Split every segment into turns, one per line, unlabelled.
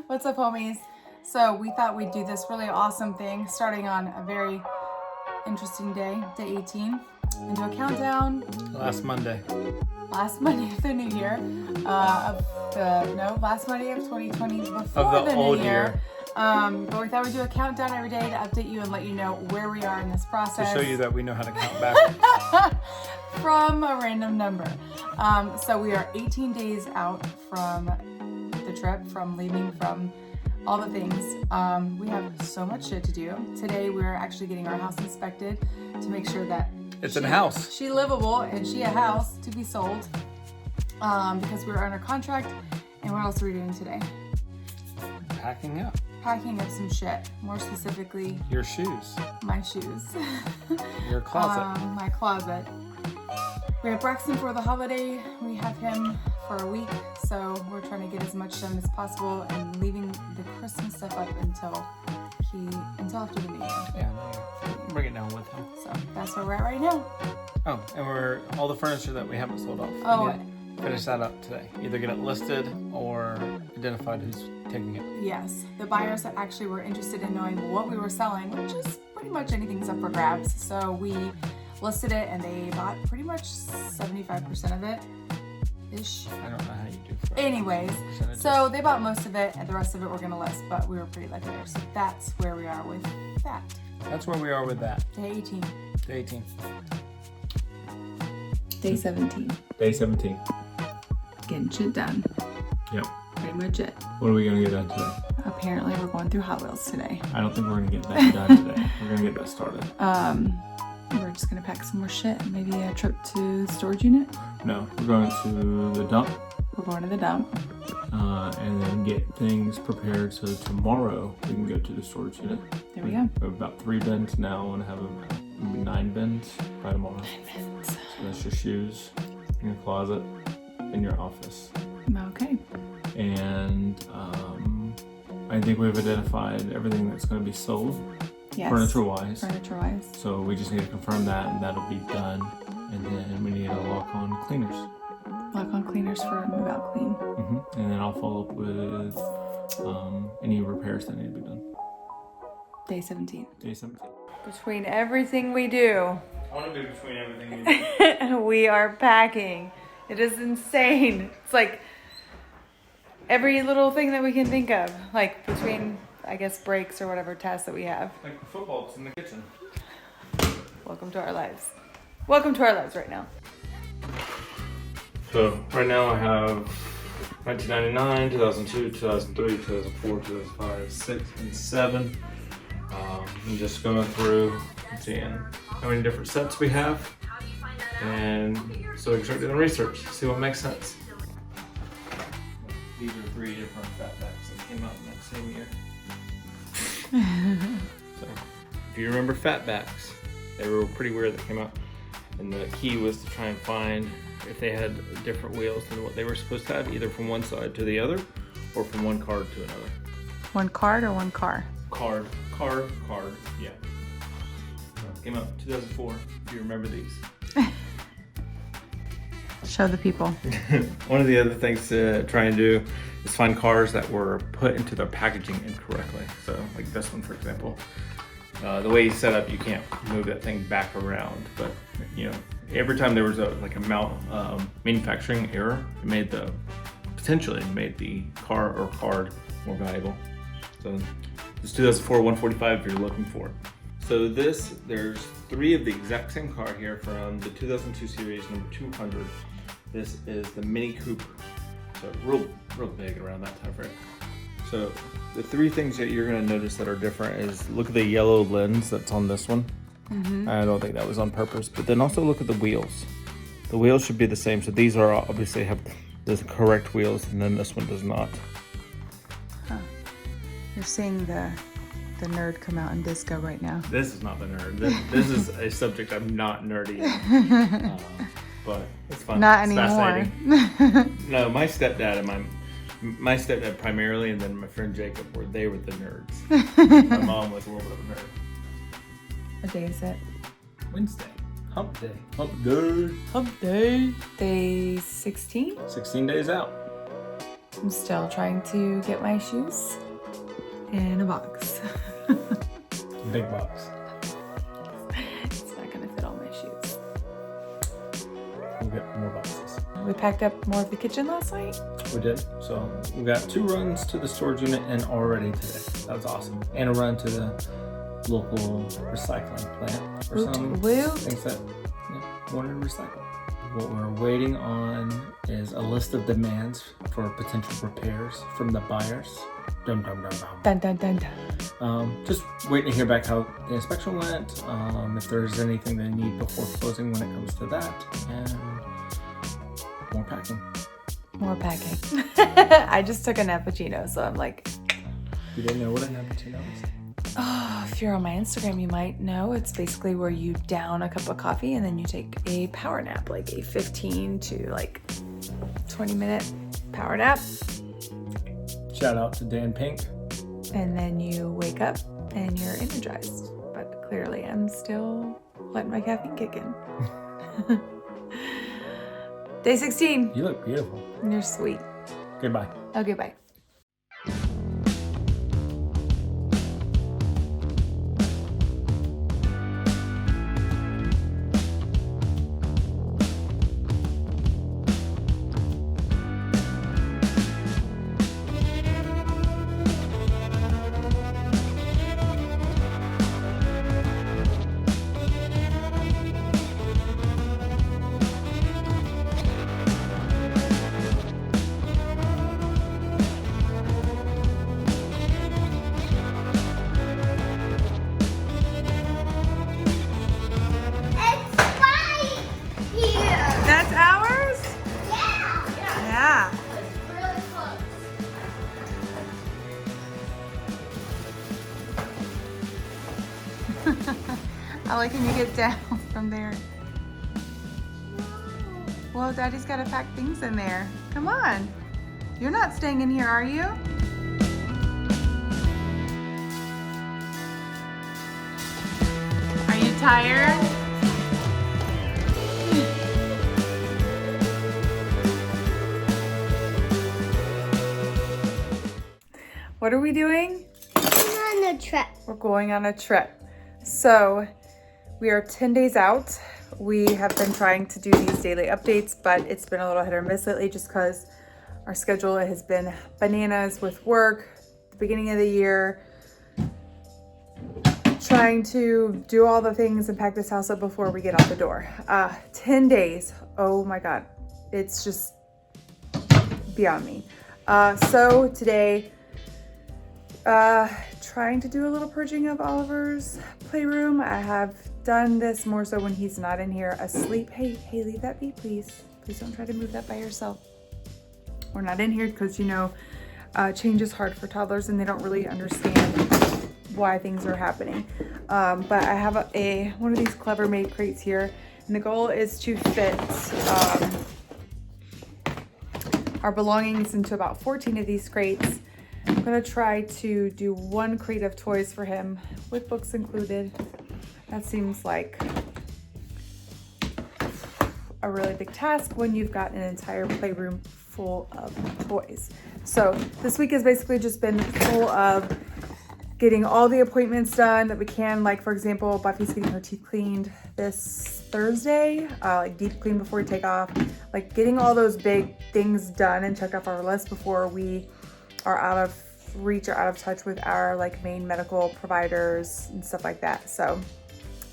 What's up, homies? So we thought we'd do this really awesome thing starting on a very interesting day 18, and do a countdown.
Last Monday
Last Monday of the new year. Last Monday of 2020 before
of the
new
old year.
But we thought we'd do a countdown every day to update you and let you know where we are in this process.
To show you that we know how to count backwards.
From a random number. So we are 18 days out from the trip, from leaving, from all the things. We have so much shit to do. Today we're actually getting our house inspected to make sure that
It's in a house.
she livable and she a house to be sold, because we were under contract. And what else are we doing today?
Packing up.
Packing up some shit, more specifically
Your shoes.
my shoes.
Your closet.
My closet. We have Braxton for the holiday. We have him for a week, so we're trying to get as much done as possible and leaving the Christmas stuff up until after the new year.
Yeah, bring it down with him.
So that's where we're at right now.
Oh, and we're all the furniture that we haven't sold off.
Oh,
We need to finish that up today. Either get it listed or identified who's taking it.
yes. The buyers that actually were interested in knowing what we were selling, which is pretty much anything's up for grabs. So we listed it and they bought pretty much 75% of it ish.
I don't know how you do for
Anyways,
percentages.
so they bought most of it and the rest of it we're gonna list, but we were pretty lucky there. So that's where we are with that.
That's where we are with that.
Day 18.
Day 18.
Day 17.
Day 17.
Getting shit done.
Yep.
Pretty much it.
What are we gonna get done today?
Apparently we're going through Hot Wheels today.
I don't think we're gonna get that done today. We're gonna get that started.
We're just gonna pack some more shit. Maybe a trip to the storage unit.
No, we're going to the dump
We're going to the dump.
and then get things prepared so tomorrow we can go to the storage unit.
There we go.
We have about 3 bins now and have maybe 9 bins by tomorrow.
9 minutes.
So that's your shoes, your closet, and your office.
Okay.
And I think we've identified everything that's going to be sold,
Yes.
furniture-wise.
Furniture-wise.
So we just need to confirm that, and that'll be done. And then we need a lock-on cleaners.
Lock-on cleaners for a move-out clean.
And then I'll follow up with any repairs that need to be done.
Day 17.
Day 17.
Between everything we do,
I want to be between everything you do.
we are packing. It is insane. It's like every little thing that we can think of, like between, I guess, breaks or whatever tasks that we have.
Like the football's in the kitchen.
Welcome to our lives. Welcome to our lives right now.
So right now I have 1999, 2002, 2003, 2004, 2005, 6, and 7. I'm just going through and seeing how many different sets we have, and so we can start doing research, see what makes sense. These are 3 different fatbacks that came out in that same year. So if you remember fatbacks, they were pretty weird that came out, and the key was to try and find if they had different wheels than what they were supposed to have, either from one side to the other or from one card to another.
One card or one car?
Card, yeah. So, came out in 2004, if you remember these.
Show the people.
One of the other things to try and do is find cars that were put into their packaging incorrectly. So like this one, for example. The way it's set up, you can't move that thing back around, but you know, every time there was a manufacturing error, it potentially made the car or card more valuable. So this 2004 145 if you're looking for it. So there's 3 of the exact same car here from the 2002 series, number 200. This is the Mini Coupe, so real big around that time frame. So the 3 things that you're gonna notice that are different is look at the yellow lens that's on this one. I don't think that was on purpose, but then also look at the wheels. The wheels should be the same. So these are obviously have the correct wheels, and then this one does not.
You're seeing the nerd come out in disco right now.
This is not the nerd. This is a subject I'm not nerdy in. But it's fun.
Not
it's
anymore.
Fascinating. No, my stepdad and my stepdad primarily, and then my friend Jacob they were the nerds. My mom was a little bit of a nerd.
What day is it?
Wednesday.
Hump day.
Hump day.
Hump day. Day 16?
16 days out.
I'm still trying to get my shoes in a box.
Big box.
It's not gonna fit all my shoes.
We'll get more boxes.
We packed up more of the kitchen last night.
We did. So we got 2 runs to the storage unit and already today. That was awesome. And a run to the local recycling plant for some things that wanted to recycle. What we're waiting on is a list of demands for potential repairs from the buyers. Dum dum dum dum.
Dun dun dun dun.
Just waiting to hear back how the inspection went, if there's anything they need before closing when it comes to that, and more packing.
More packing. I just took a nappuccino, so I'm like,
You didn't know what a nappuccino is?
oh, if you're on my Instagram, you might know. It's basically where you down a cup of coffee and then you take a power nap, like a 15 to like 20-minute power nap.
Shout out to Dan Pink.
And then you wake up and you're energized. But clearly I'm still letting my caffeine kick in. Day 16.
You look beautiful.
You're sweet.
Goodbye.
Okay, bye. That's ours? Yeah.
Really close.
I like when you get down from there. Well, Daddy's got to pack things in there. Come on. You're not staying in here, are you? Are you tired? What are we doing?
I'm on a trip.
We're going on a trip. So we are 10 days out. We have been trying to do these daily updates, but it's been a little hit or miss lately just because our schedule has been bananas with work, the beginning of the year, trying to do all the things and pack this house up before we get out the door. 10 days. Oh my God. It's just beyond me. So today, trying to do a little purging of Oliver's playroom. I have done this more so when he's not in here asleep. Hey, leave that be, please. Please don't try to move that by yourself. We're not in here because, you know, change is hard for toddlers and they don't really understand why things are happening. But I have one of these Clever Made crates here, and the goal is to fit our belongings into about 14 of these crates. I'm gonna try to do 1 crate of toys for him with books included. That seems like a really big task when you've got an entire playroom full of toys. So this week has basically just been full of getting all the appointments done that we can. Like, for example, Buffy's getting her teeth cleaned this Thursday, like deep clean before we take off. Like getting all those big things done and checked off our list before we are out of reach or out of touch with our like main medical providers and stuff like that. So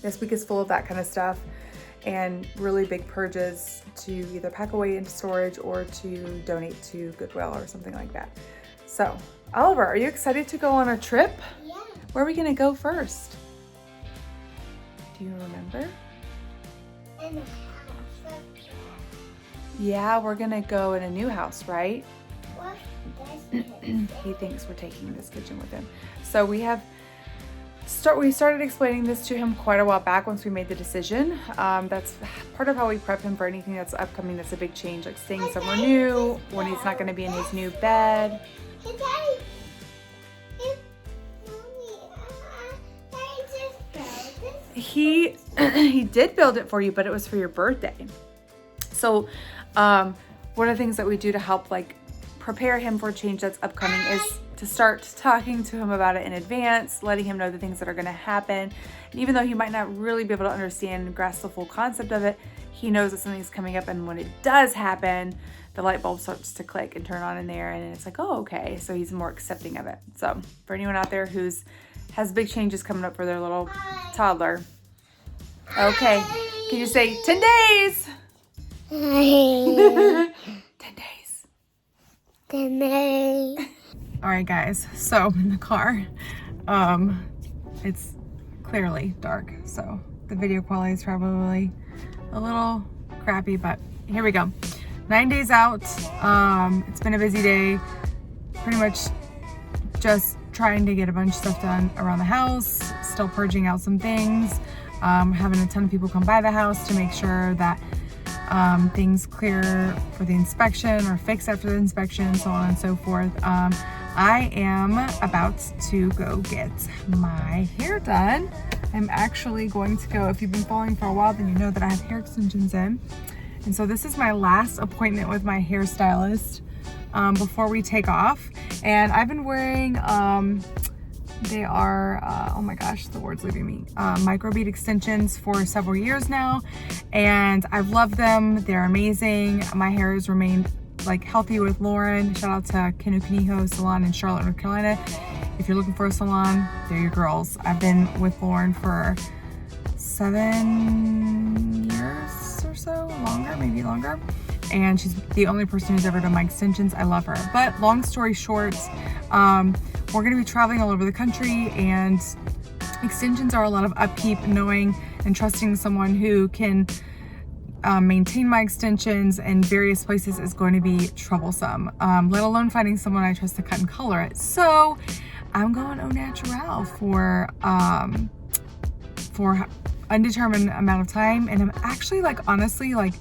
this week is full of that kind of stuff and really big purges to either pack away into storage or to donate to Goodwill or something like that. So Oliver, are you excited to go on a trip?
Yeah.
Where are we gonna go first? Do you remember?
In the house.
Yeah, we're gonna go in a new house, right?
What does it
He thinks we're taking this kitchen with him. So we started explaining this to him quite a while back once we made the decision. That's part of how we prep him for anything that's upcoming that's a big change, like staying somewhere new, when he's not gonna be in his new bed.
Hey, Daddy. Hey, Mommy. Daddy just built this.
He did build it for you, but it was for your birthday. So one of the things that we do to help like prepare him for a change that's upcoming is to start talking to him about it in advance, letting him know the things that are going to happen. And even though he might not really be able to understand and grasp the full concept of it, he knows that something's coming up, and when it does happen, the light bulb starts to click and turn on in there, and it's like, oh, okay. So he's more accepting of it. So for anyone out there who's has big changes coming up for their little toddler, okay, can you say 10 days? 10 days.
10 days.
All right, guys, so in the car, it's clearly dark, so the video quality is probably a little crappy, but here we go. 9 days out. It's been a busy day, pretty much just trying to get a bunch of stuff done around the house, still purging out some things, having a ton of people come by the house to make sure that things clear for the inspection or fix after the inspection, so on and so forth. I am about to go get my hair done. I'm actually going to go, if you've been following for a while, then you know that I have hair extensions in. And so this is my last appointment with my hairstylist before we take off. And I've been wearing, they are, oh my gosh, the word's leaving me, microbead extensions for several years now. And I've loved them. They're amazing. My hair has remained like healthy with Lauren. Shout out to Kinukiniho Salon in Charlotte, North Carolina. If you're looking for a salon, they're your girls. I've been with Lauren for 7 years or so, longer, maybe longer. And she's the only person who's ever done my extensions. I love her. But long story short, we're gonna be traveling all over the country, and extensions are a lot of upkeep. Knowing and trusting someone who can maintain my extensions in various places is going to be troublesome, let alone finding someone I trust to cut and color it. So I'm going au naturel for undetermined amount of time, and I'm actually, like, honestly, like,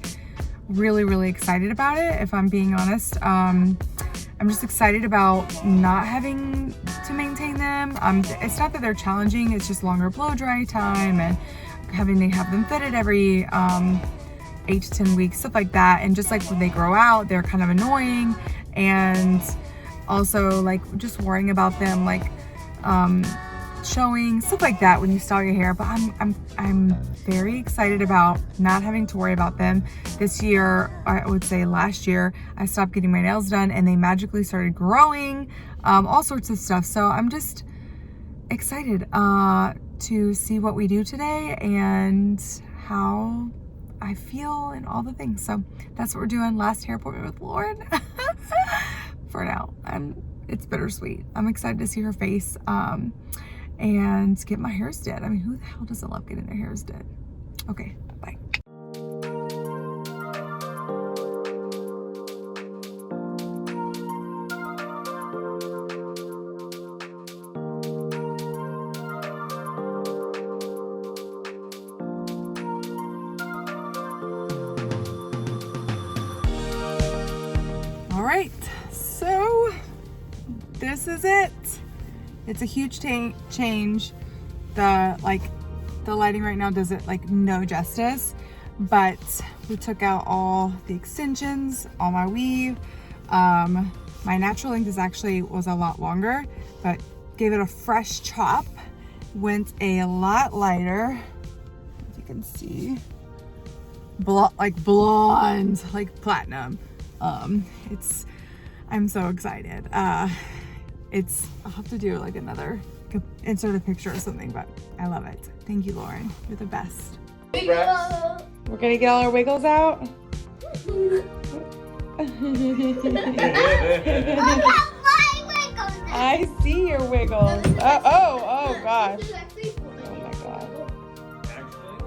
really excited about it, if I'm being honest. I'm just excited about not having to maintain them. It's not that they're challenging, it's just longer blow dry time and having to have them fitted every 8 to 10 weeks, stuff like that. And just like when they grow out, they're kind of annoying, and also like just worrying about them, like showing, stuff like that when you style your hair. But I'm very excited about not having to worry about them. This year, I would say last year, I stopped getting my nails done and they magically started growing, all sorts of stuff. So I'm just excited to see what we do today and how I feel and all the things. So that's what we're doing. Last hair appointment with Lauren for now. It's bittersweet. I'm excited to see her face and get my hairs did. I mean, who the hell doesn't love getting their hairs did? Okay, bye. All right, so this is it. It's a huge change. The lighting right now does it like no justice, but we took out all the extensions, all my weave. My natural length was a lot longer, but gave it a fresh chop. Went a lot lighter, as you can see. Like blonde, like platinum. I'm so excited. I'll have to do like insert a picture or something, but I love it. Thank you, Lauren. You're the best. We're gonna get all our wiggles out. I see your wiggles. Oh gosh. Oh my God.